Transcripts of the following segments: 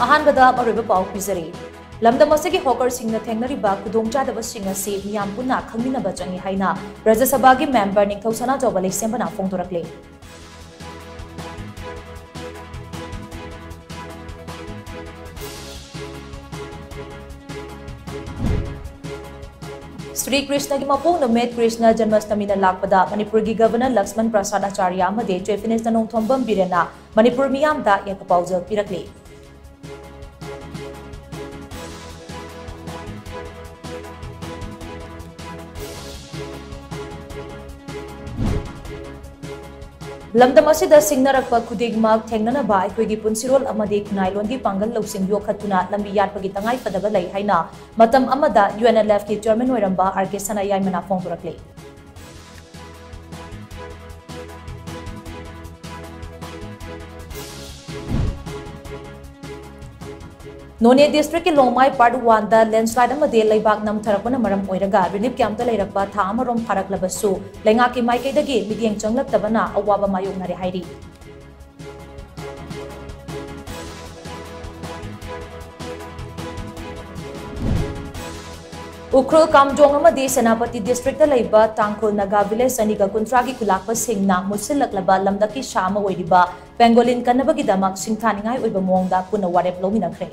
अहानबदा अरोइबा पाउ पिजरी लमदम असिगी हॉकर सिंगना थेंगनरिबा खुदोंचादबा सिंग असि मियाम पुन्ना खंगमिनबा चंगी हाइना राज्य सभा की मेंबर निंगथौसना चौबा लेसेंबना फोंदोरकले श्री कृष्ण की मपोंग नमेत कृष्ण जन्माष्टमी लापदा मणिपुर की गवर्नर लक्ष्मण प्रसाद आचार्य अमदे चीफ मिनिस्टर नोंगथोंबम बिरेना मणिपुर मियामदा yakapawjal pirakli लमदम असिदा सिंगनरकपा खुदिगमक थेंगननबा अखोइगी पुनसिरोल अमदे खुनाइलोनगी पांगल लौसिंग योखतुना लंबी याटपगी तंगाई फदबा लई हाइना मतम अमदा UNLF की चेयरमैन ओइरंबा RK सनायाइमना फोंदोरकले नोने डिस्ट्रिक्ट के लोंगमाई पार्ट 1 दा लैंडस्लाइड अमदे लैबाक नमथरकपना मरम ओइरगा रिलीफ कैंप दा लैरकपा था अमरोम फारकलबसु लैंगा की माइकैदगी मिडियंग चंगलक्तबना अवाबा मायोगनरे हाइरी उख्रुल कामजोंग अमदे सेनापति डिस्ट्रिक्ट दा लैबा तांखुल नागा विलेज सनिगा कुंत्रा की खुलाकपा सिंगना मुसिलकलबा लमदकी शामा ओइरिबा पेंगोलिन कन्नबगी दमक सिंथानिंगाई ओइबा मोंगदा पुना वारेप लोमिनखरे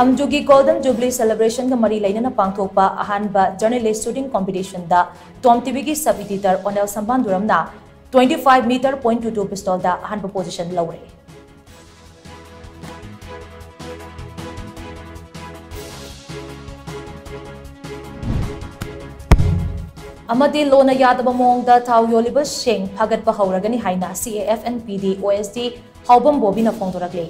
अमजुगी गोल्डन जुबली सेलिब्रेशन का मरी लेना पांगथोपा अहानबा जर्नलिस्ट शूटिंग कॉम्पिटिशन दा टॉम टीवी की सब एडिटर ओनेल संबांदुरमना 25 मीटर .22 पिस्तौल दा अहानबा पोजीशन लौरे अमदे लोना यादब मोंगदा थाव योलिबा सिंह फगतपा हौरगनी हाइना CAFNPD OSD हौबम बोबिना फोंदोरकले